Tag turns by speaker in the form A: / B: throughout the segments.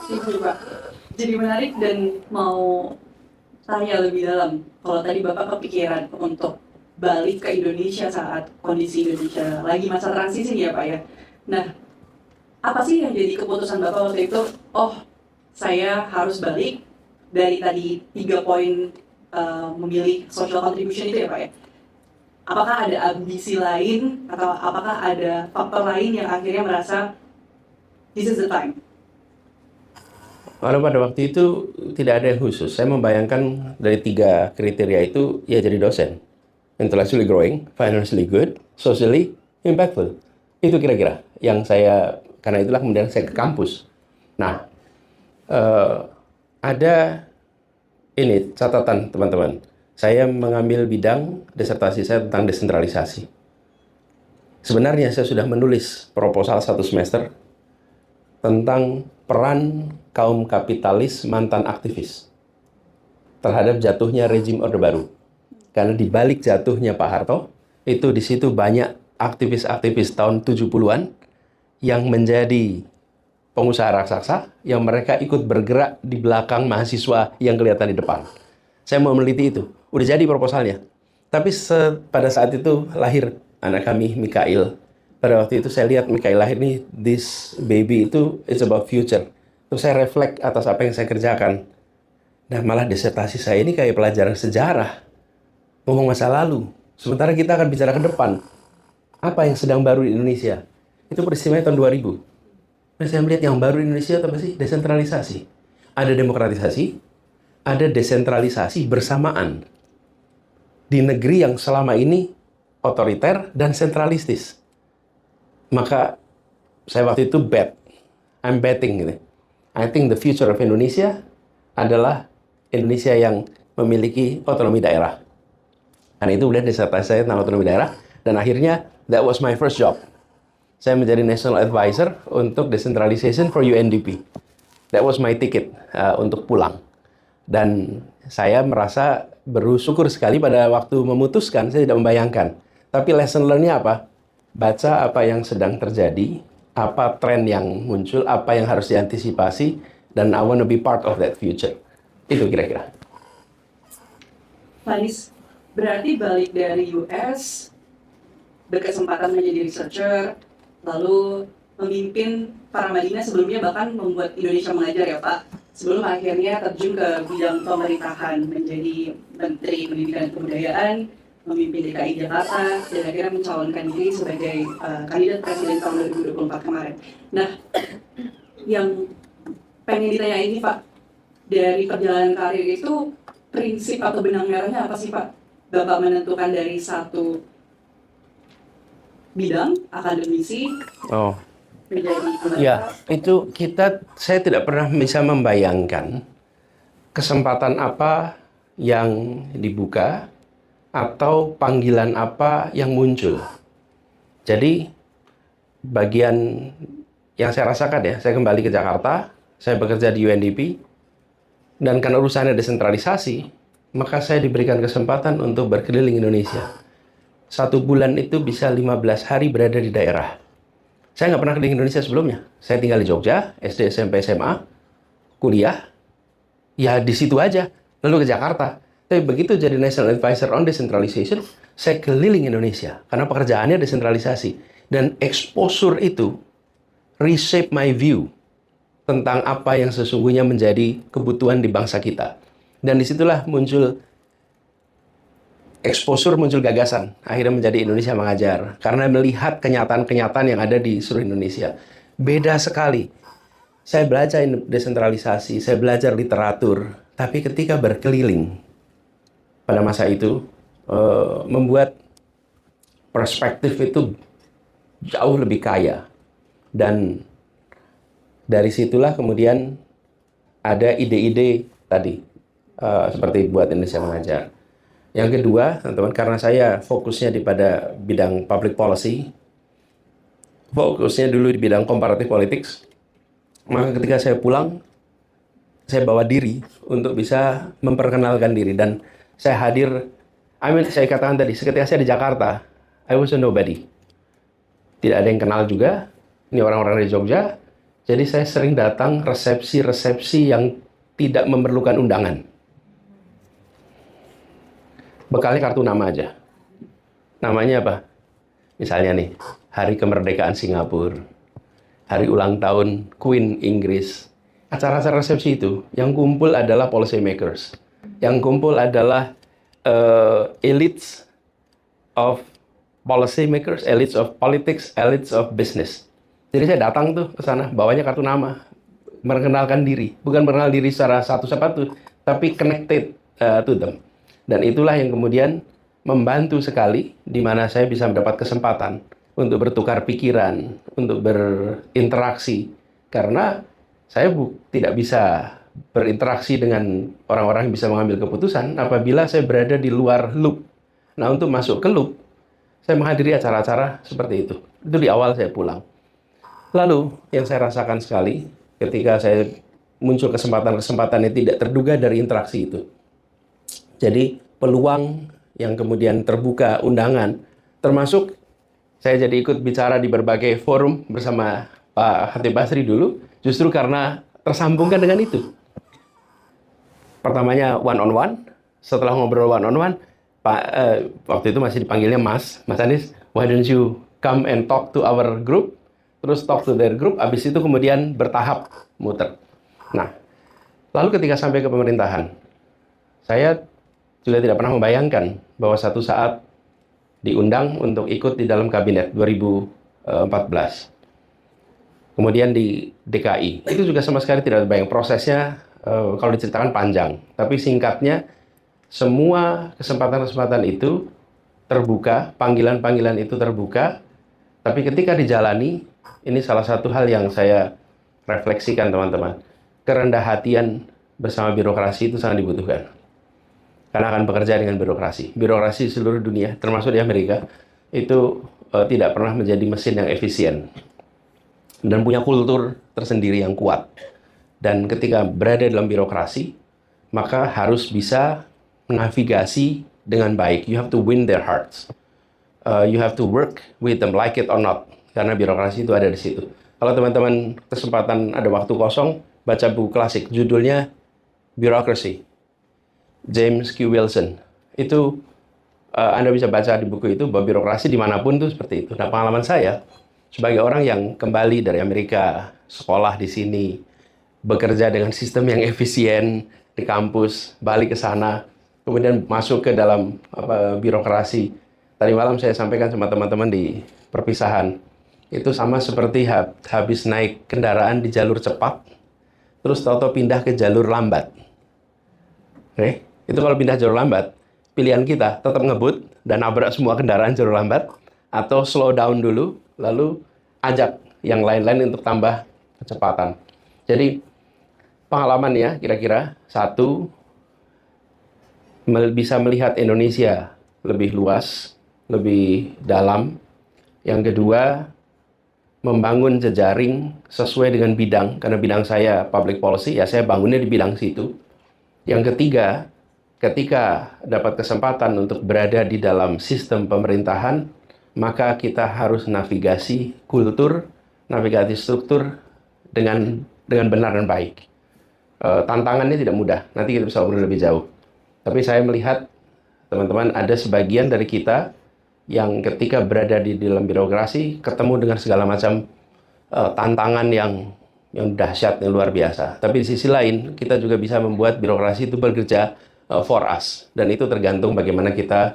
A: Iya Pak. Jadi menarik dan mau tanya lebih dalam. Kalau tadi Bapak kepikiran untuk balik ke Indonesia saat kondisi Indonesia lagi masa transisi ya Pak ya. Nah, apa sih yang jadi keputusan Bapak waktu itu? Oh, saya harus balik dari tadi 3 poin memilih social contribution itu ya Pak ya. Apakah ada ambisi lain atau apakah ada faktor lain yang akhirnya merasa this is the time?
B: Kalau pada waktu itu tidak ada yang khusus. Saya membayangkan dari 3 kriteria itu, ya jadi dosen. Intellectually growing, financially good, socially impactful. Itu kira-kira yang saya, karena itulah kemudian saya ke kampus. Nah, ada ini catatan teman-teman. Saya mengambil bidang disertasi saya tentang desentralisasi. Sebenarnya saya sudah menulis proposal 1 semester tentang peran kaum kapitalis mantan aktivis terhadap jatuhnya rezim Orde Baru. Karena di balik jatuhnya Pak Harto, itu di situ banyak aktivis-aktivis tahun 70-an yang menjadi pengusaha raksasa, yang mereka ikut bergerak di belakang mahasiswa yang kelihatan di depan. Saya mau meneliti itu. Udah jadi proposalnya. Tapi pada saat itu lahir anak kami, Mikail. Pada waktu itu saya lihat Mikail lahir nih, this baby itu is about future. Terus saya reflect atas apa yang saya kerjakan. Dan malah disertasi saya ini kayak pelajaran sejarah. Ngomong masa lalu. Sementara kita akan bicara ke depan. Apa yang sedang baru di Indonesia? Itu peristiwanya tahun 2000. Nah, saya melihat yang baru di Indonesia apa sih? Desentralisasi. Ada demokratisasi, ada desentralisasi bersamaan. Di negeri yang selama ini otoriter dan sentralistis. Maka saya waktu itu I'm betting gitu. I think the future of Indonesia adalah Indonesia yang memiliki otonomi daerah. Karena itu kemudian disertasi saya tentang otonomi daerah, dan akhirnya that was my first job. Saya menjadi National Advisor untuk Decentralization for UNDP. That was my ticket untuk pulang. Dan saya merasa bersyukur sekali pada waktu memutuskan, saya tidak membayangkan. Tapi lesson learn-nya apa? Baca apa yang sedang terjadi, apa tren yang muncul, apa yang harus diantisipasi, dan I want to be part of that future. Itu kira-kira.
A: Faris, berarti balik dari US, berkesempatan menjadi researcher, lalu memimpin para Madinah, sebelumnya bahkan membuat Indonesia Mengajar ya Pak, sebelum akhirnya terjun ke bidang pemerintahan, menjadi Menteri Pendidikan dan Kebudayaan, memimpin DKI Jakarta, dan akhirnya mencalonkan diri sebagai kandidat presiden tahun 2024 kemarin. Nah, yang pengen ditanya ini Pak, dari perjalanan karir itu, prinsip atau benang merahnya apa sih Pak? Bapak menentukan dari satu bidang, akademisi, menjadi
B: ya, itu saya tidak pernah bisa membayangkan kesempatan apa yang dibuka atau panggilan apa yang muncul. Jadi bagian yang saya rasakan ya, saya kembali ke Jakarta, saya bekerja di UNDP, dan karena urusannya desentralisasi, maka saya diberikan kesempatan untuk berkeliling Indonesia. 1 bulan itu bisa 15 hari berada di daerah. Saya nggak pernah keliling Indonesia sebelumnya. Saya tinggal di Jogja, SD, SMP, SMA, kuliah, ya di situ aja. Lalu ke Jakarta. Tapi begitu jadi National Advisor on Decentralization, saya keliling Indonesia. Karena pekerjaannya desentralisasi. Dan exposure itu reshape my view tentang apa yang sesungguhnya menjadi kebutuhan di bangsa kita. Dan disitulah muncul exposure, muncul gagasan. Akhirnya menjadi Indonesia Mengajar. Karena melihat kenyataan-kenyataan yang ada di seluruh Indonesia. Beda sekali. Saya belajar desentralisasi, saya belajar literatur. Tapi ketika berkeliling pada masa itu, membuat perspektif itu jauh lebih kaya. Dan dari situlah kemudian ada ide-ide tadi, seperti buat Indonesia Mengajar. Yang kedua, teman-teman, karena saya fokusnya pada bidang public policy, fokusnya dulu di bidang comparative politics, maka ketika saya pulang, saya bawa diri untuk bisa memperkenalkan diri. Dan saya hadir, saya katakan tadi, ketika saya di Jakarta, I was a nobody. Tidak ada yang kenal juga, ini orang-orang dari Jogja. Jadi saya sering datang resepsi-resepsi yang tidak memerlukan undangan. Bekalnya kartu nama aja. Namanya apa? Misalnya nih, Hari Kemerdekaan Singapura, Hari Ulang Tahun Queen Inggris. Acara-acara resepsi itu, yang kumpul adalah policy makers. Yang kumpul adalah elites of policy makers, elites of politics, elites of business. Jadi saya datang tuh ke sana, bawanya kartu nama, memperkenalkan diri. Bukan mengenal diri secara satu-satu, tapi connected to them. Dan itulah yang kemudian membantu sekali, di mana saya bisa mendapat kesempatan untuk bertukar pikiran, untuk berinteraksi. Karena saya tidak bisa berinteraksi dengan orang-orang yang bisa mengambil keputusan apabila saya berada di luar loop. Nah, untuk masuk ke loop, saya menghadiri acara-acara seperti itu. Itu di awal saya pulang. Lalu, yang saya rasakan sekali, ketika saya muncul kesempatan-kesempatan yang tidak terduga dari interaksi itu. Jadi, peluang yang kemudian terbuka undangan, termasuk saya jadi ikut bicara di berbagai forum bersama Pak Khatib Basri dulu, justru karena tersambungkan dengan itu. Pertamanya one on one, setelah ngobrol one on one, Pak waktu itu masih dipanggilnya Mas Anies, why don't you come and talk to our group? Terus talk to their group, habis itu kemudian bertahap muter. Nah, lalu ketika sampai ke pemerintahan, saya juga tidak pernah membayangkan bahwa satu saat diundang untuk ikut di dalam kabinet 2014. Kemudian di DKI, itu juga sama sekali tidak terbayang. Prosesnya kalau diceritakan panjang, tapi singkatnya semua kesempatan-kesempatan itu terbuka, panggilan-panggilan itu terbuka, tapi ketika dijalani, ini salah satu hal yang saya refleksikan teman-teman. Kerendah hatian bersama birokrasi itu sangat dibutuhkan. Karena akan bekerja dengan birokrasi. Birokrasi di seluruh dunia, termasuk di Amerika, itu tidak pernah menjadi mesin yang efisien. Dan punya kultur tersendiri yang kuat. Dan ketika berada dalam birokrasi, maka harus bisa navigasi dengan baik. You have to win their hearts. You have to work with them, like it or not. Karena birokrasi itu ada di situ. Kalau teman-teman kesempatan ada waktu kosong, baca buku klasik, judulnya Bureaucracy. James Q. Wilson. Itu Anda bisa baca di buku itu bahwa birokrasi dimanapun itu seperti itu. Nah, pengalaman saya sebagai orang yang kembali dari Amerika, sekolah di sini, bekerja dengan sistem yang efisien di kampus, balik ke sana, kemudian masuk ke dalam birokrasi. Tadi malam saya sampaikan sama teman-teman di perpisahan, itu sama seperti habis naik kendaraan di jalur cepat, terus tahu-tahu pindah ke jalur lambat. Oke? Itu kalau pindah jalur lambat, pilihan kita tetap ngebut dan nabrak semua kendaraan jalur lambat, atau slow down dulu, lalu ajak yang lain-lain untuk tambah kecepatan. Jadi, pengalamannya kira-kira, satu, bisa melihat Indonesia lebih luas, lebih dalam. Yang kedua, membangun jejaring sesuai dengan bidang, karena bidang saya public policy, ya saya bangunnya di bidang situ. Yang ketiga, ketika dapat kesempatan untuk berada di dalam sistem pemerintahan, maka kita harus navigasi kultur, navigasi struktur dengan benar dan baik. Tantangannya tidak mudah, nanti kita bisa ngobrol lebih jauh. Tapi saya melihat, teman-teman, ada sebagian dari kita yang ketika berada di dalam birokrasi, ketemu dengan segala macam tantangan yang dahsyat, yang luar biasa. Tapi di sisi lain, kita juga bisa membuat birokrasi itu bekerja for us, dan itu tergantung bagaimana kita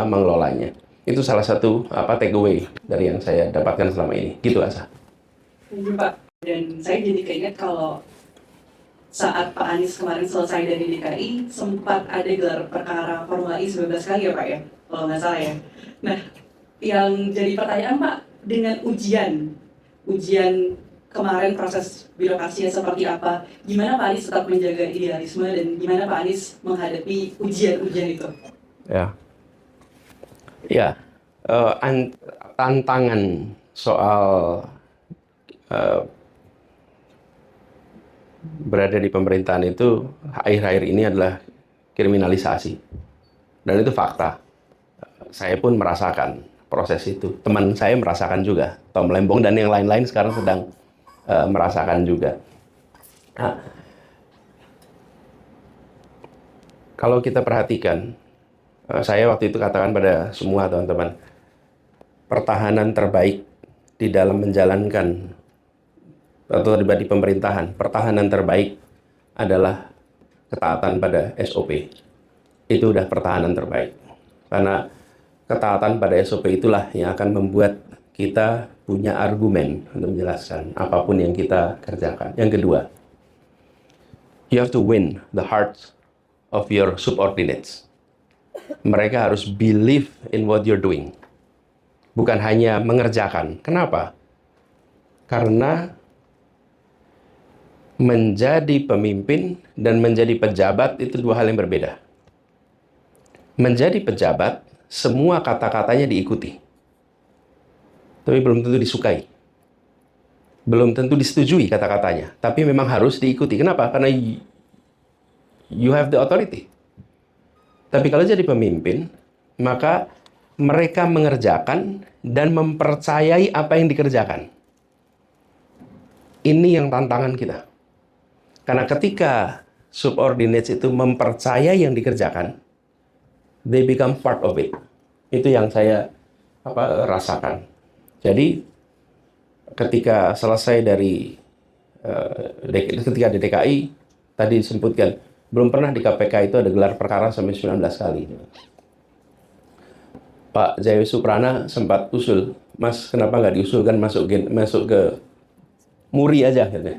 B: mengelolanya. Itu salah satu takeaway dari yang saya dapatkan selama ini. Gitu, Asa.
A: Iya, Pak. Dan saya jadi keinget kalau saat Pak Anies kemarin selesai dari DKI, sempat ada gelar perkara Formula E 19 kali ya, Pak ya? Kalau nggak salah ya. Nah, yang jadi pertanyaan, Pak, dengan ujian kemarin proses birokrasinya seperti apa, gimana Pak Anies tetap menjaga idealisme dan gimana Pak Anies menghadapi ujian-ujian itu?
B: Tantangan soal berada di pemerintahan itu akhir-akhir ini adalah kriminalisasi, dan itu fakta. Saya pun merasakan proses itu, teman saya merasakan juga, Tom Lembong dan yang lain-lain sekarang sedang merasakan juga. Nah, kalau kita perhatikan, saya waktu itu katakan pada semua teman-teman, pertahanan terbaik di dalam menjalankan atau terlibat di pemerintahan, pertahanan terbaik adalah ketaatan pada SOP. Itu udah pertahanan terbaik. Karena ketaatan pada SOP itulah yang akan membuat kita punya argumen untuk menjelaskan apapun yang kita kerjakan. Yang kedua, you have to win the hearts of your subordinates. Mereka harus believe in what you're doing. Bukan hanya mengerjakan. Kenapa? Karena menjadi pemimpin dan menjadi pejabat itu dua hal yang berbeda. Menjadi pejabat, semua kata-katanya diikuti. Tapi belum tentu disukai. Belum tentu disetujui kata-katanya. Tapi memang harus diikuti. Kenapa? Karena you have the authority. Tapi kalau jadi pemimpin, maka mereka mengerjakan dan mempercayai apa yang dikerjakan. Ini yang tantangan kita. Karena ketika subordinates itu mempercayai yang dikerjakan, they become part of it. Itu yang saya rasakan. Jadi ketika selesai dari ketika di DKI, tadi disebutkan, belum pernah di KPK itu ada gelar perkara sampai 19 kali. Pak Jaya Suprana sempat usul, Mas kenapa nggak diusulkan masuk ke Muri aja gitu.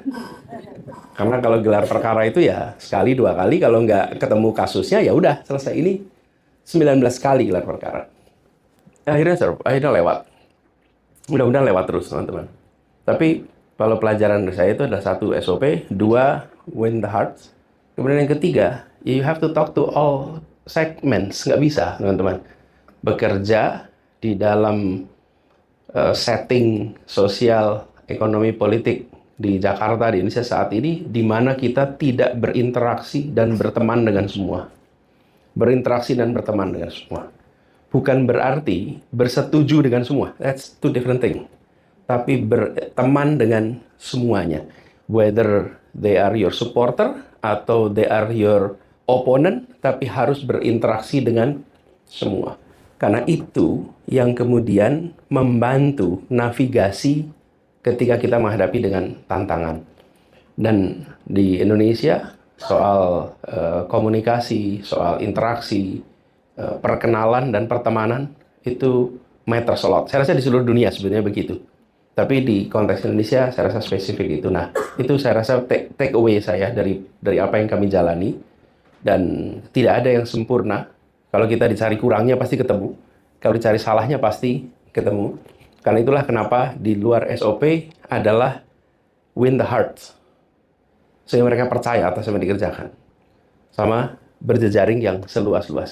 B: Karena kalau gelar perkara itu ya sekali dua kali, kalau nggak ketemu kasusnya ya udah selesai. Ini 19 kali gelar perkara. Akhirnya lewat. Mudah-mudahan lewat terus teman-teman. Tapi kalau pelajaran dari saya itu adalah satu SOP, dua win the hearts. Kemudian yang ketiga, you have to talk to all segments. Nggak bisa teman-teman bekerja di dalam setting sosial, ekonomi, politik di Jakarta, di Indonesia saat ini, di mana kita tidak berinteraksi dan berteman dengan semua. Berinteraksi dan berteman dengan semua. Bukan berarti bersetuju dengan semua. That's two different thing. Tapi berteman dengan semuanya. Whether they are your supporter atau they are your opponent, tapi harus berinteraksi dengan semua. Karena itu yang kemudian membantu navigasi ketika kita menghadapi dengan tantangan. Dan di Indonesia, soal komunikasi, soal interaksi, perkenalan dan pertemanan itu matters a lot. Saya rasa di seluruh dunia sebenarnya begitu. Tapi di konteks Indonesia saya rasa spesifik itu. Nah, itu saya rasa take away saya dari apa yang kami jalani. Dan tidak ada yang sempurna. Kalau kita dicari kurangnya pasti ketemu. Kalau dicari salahnya pasti ketemu. Karena itulah kenapa di luar SOP adalah win the hearts. Sehingga mereka percaya atas apa yang dikerjakan. Sama berjejaring yang seluas-luas.